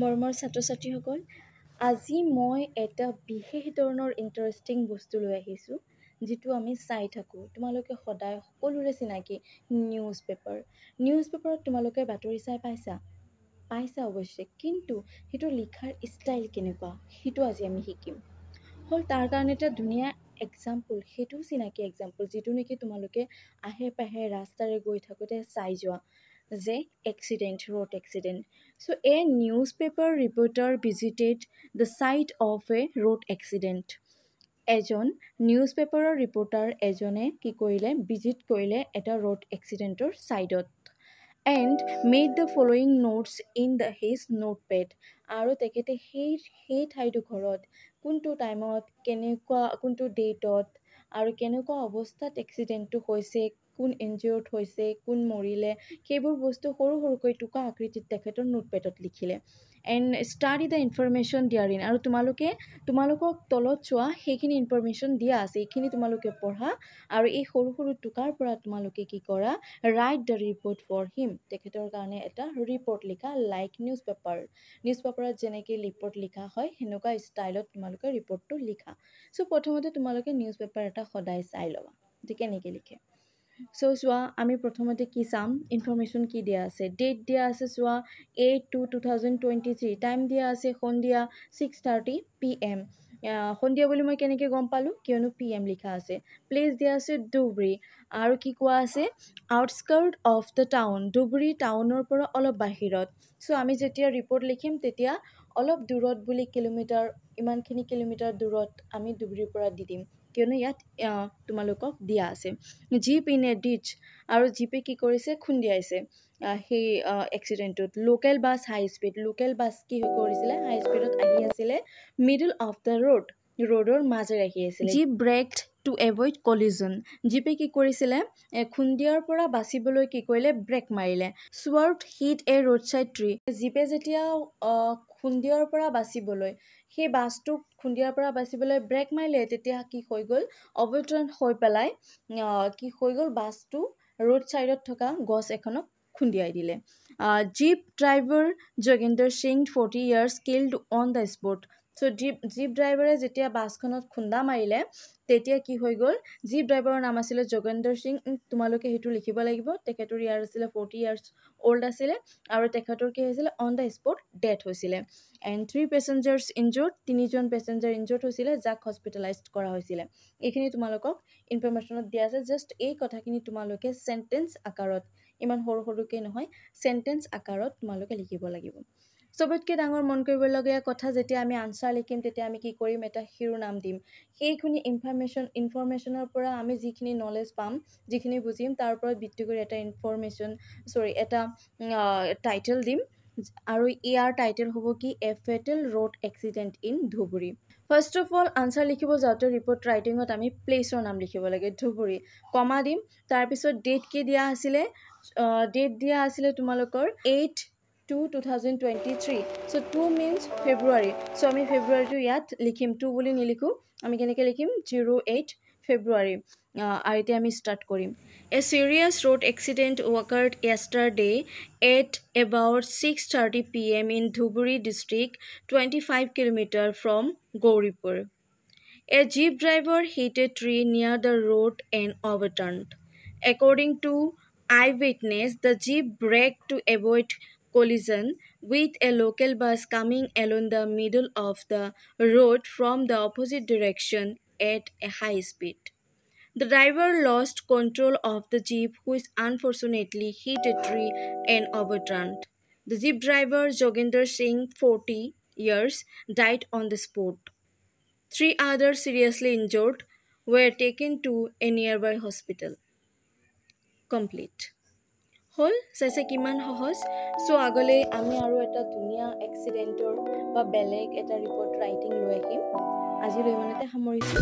মৰমৰ ছাত্ৰ-ছাত্ৰীসকল, আজি মই এটা বিশেষ ধৰণৰ ইণ্টাৰেষ্টিং বস্তু লৈ আহিছোঁ, যিটো আমি চাই থাকোঁ। তোমালোকে সদায় সকলোৰে চিনাকি নিউজ পেপাৰত তোমালোকে বাতৰি চাই পাইছা অৱশ্যে, কিন্তু সেইটো লিখাৰ ষ্টাইল কেনেকুৱা সেইটো আজি আমি শিকিম। তাৰ কাৰণে এটা ধুনীয়া এক্সাম্পল, সেইটোও চিনাকি এক্সাম্পল, যিটো নেকি তোমালোকে আহে পাহে ৰাস্তাৰে গৈ থাকোঁতে চাই যোৱা যে road accident. So a newspaper reporter visited the site of a road accident. এজন নিউজপেপাৰৰ ৰিপৰ্টাৰ এজনে কি কৰিলে, ভিজিট কৰিলে এটা ৰোড এক্সিডেণ্টৰ ছাইডত and made the following notes in his notepad. আৰু তেখেতে সেই ঠাইডোখৰত কোনটো টাইমত কোনটো ডেটত আৰু কেনেকুৱা অৱস্থাত এক্সিডেণ্টটো হৈছে, কোন ইনজিয়ৰ্ড হৈছে, কোন মৰিলে, সেইবোৰ বস্তু সৰুকৈ টোকা আকৃতিত তেখেতৰ নোটপেডত লিখিলে। এণ্ড ষ্টাডি দ্য ইনফৰমেশ্যন দিয়াৰ আৰু তোমালোকক তলত চোৱা সেইখিনি ইনফৰমেশ্যন দিয়া আছে, এইখিনি তোমালোকে পঢ়া আৰু এই সৰু টোকাৰ পৰা তোমালোকে কি কৰা, write the report for him, তেখেতৰ কাৰণে এটা ৰিপৰ্ট লিখা, লাইক নিউজপেপাৰত যেনেকৈ ৰিপৰ্ট লিখা হয় সেনেকুৱা ষ্টাইলত তোমালোকে ৰিপৰ্টটো লিখা। চ' প্ৰথমতে তোমালোকে নিউজপেপাৰ এটা সদায় চাই ল'বা যে কেনেকৈ লিখে। চ' চোৱা, আমি প্ৰথমতে কি চাম, ইনফৰমেশ্যন কি দিয়া আছে, ডেট দিয়া আছে, চোৱা 8/2/2023, টাইম দিয়া আছে সন্ধিয়া 6:30 PM। সন্ধিয়া বুলি মই কেনেকৈ গম পালোঁ, কিয়নো PM লিখা আছে। প্লেচ দিয়া আছে ধুবুৰী, আৰু কি কোৱা আছে, আউটস্কাৰ্ট অফ দ্য টাউন, ধুবুৰী টাউনৰ পৰা অলপ বাহিৰত। চ' আমি যেতিয়া ৰিপৰ্ট লিখিম তেতিয়া অলপ দূৰত বুলি ইমানখিনি কিলোমিটাৰ দূৰত আমি ধুবুৰীৰ পৰা দি দিম, কিয়নো ইয়াত তোমালোকক দিয়া আছে। জীপ ইন এ ডিচ, আৰু জীপে কি কৰিছে, খুন্দিয়াইছে সেই এক্সিডেণ্টটোত। লোকেল বাছ হাই স্পীড, লোকেল বাছ কি কৰিছিলে, হাই স্পীডত আহি আছিলে মিডল অফ দ্য ৰোডৰ মাজেৰে আহি আছিলে। জীপ ব্ৰেকড টু এভইড কলিজন, জীপে কি কৰিছিলে, খুন্দিয়াৰ পৰা বাচিবলৈ কি কৰিলে, ব্ৰেক মাৰিলে। স্ৱাৰ্ভড hit A road side tree, জীপে যেতিয়া খুন্দিয়াৰ পৰা বাচিবলৈ, সেই বাছটোক খুন্দিয়াৰ পৰা বাচিবলৈ ব্ৰেক মাৰিলে, তেতিয়া কি হৈ গ'ল, অৱতৰণ হৈ পেলাই কি হৈ গ'ল, বাছটো ৰোড ছাইডত থকা গছ এখনক খুন্দিয়াই দিলে। Jeep driver Jogendra Singh 40 years killed on the spot. চ' জীপ ড্ৰাইভাৰে যেতিয়া বাছখনত খুন্দা মাৰিলে তেতিয়া কি হৈ গ'ল, জীপ ড্ৰাইভাৰৰ নাম আছিলে যোগেন্দ্ৰ সিং, তোমালোকে সেইটো লিখিব লাগিব। তেখেতৰ ইয়াৰ আছিলে 40 years old আছিলে, আৰু তেখেতৰ কি হৈছিলে, অন দ্য স্পট ডেথ হৈছিলে। এণ্ড 3 passengers injured, 3জন পেচেঞ্জাৰ ইনজৰ্ড হৈছিলে, যাক হস্পিটেলাইজড কৰা হৈছিলে। এইখিনি তোমালোকক ইনফৰমেশ্যনত দিয়া আছে। জাষ্ট এই কথাখিনি তোমালোকে চেণ্টেঞ্চ আকাৰত, ইমান সৰুকৈ নহয়, চেণ্টেঞ্চ আকাৰত তোমালোকে লিখিব লাগিব। চবতকৈ ডাঙৰ মন কৰিবলগীয়া কথা, যেতিয়া আমি আনচাৰ লিখিম তেতিয়া আমি কি কৰিম, এটা শিৰোনাম দিম। সেইখিনি ইনফৰমেশ্যনৰ পৰা আমি যিখিনি নলেজ পাম, যিখিনি বুজিম, তাৰ ওপৰত ভিত্তি কৰি এটা এটা টাইটেল দিম, আৰু ইয়াৰ টাইটেল হ'ব কি, a fatal road accident in Dhubri. First of all answer লিখিব যাওঁতে ৰিপৰ্ট ৰাইটিঙত আমি প্লেচৰ নাম লিখিব লাগে, ধুবুৰী, কমা দিম। তাৰপিছত ডেট কি দিয়া আছিলে, ডেট দিয়া আছিলে তোমালোকৰ 8/2/2023। চ' 2 means ফেব্ৰুৱাৰী। চ' আমি ফেব্ৰুৱাৰীটো ইয়াত লিখিম, 2 বুলি নিলিখোঁ, আমি কেনেকৈ লিখিম, 08 February। আৰু এতিয়া আমি ষ্টাৰ্ট কৰিম। A serious road accident occurred yesterday at about 6:30 PM in Dhuburi district, 25 km from Gauripur. A jeep driver hit a tree near the road and overturned. According to eyewitness, the jeep braked to avoid collision with a local bus coming along the middle of the road from the opposite direction at a high speed. The driver lost control of the jeep, which unfortunately hit a tree and overturned. The jeep driver, Joginder Singh, 40 years, died on the spot. 3 others seriously injured were taken to a nearby hospital. Complete. হ'ল, চাইছে কিমান সহজ। চ' আগলৈ আমি আৰু এটা ধুনীয়া এক্সিডেণ্টৰ বা বেলেগ এটা ৰিপৰ্ট ৰাইটিং লৈ আহিম। আজিলৈ ইমানতে সামৰিছোঁ।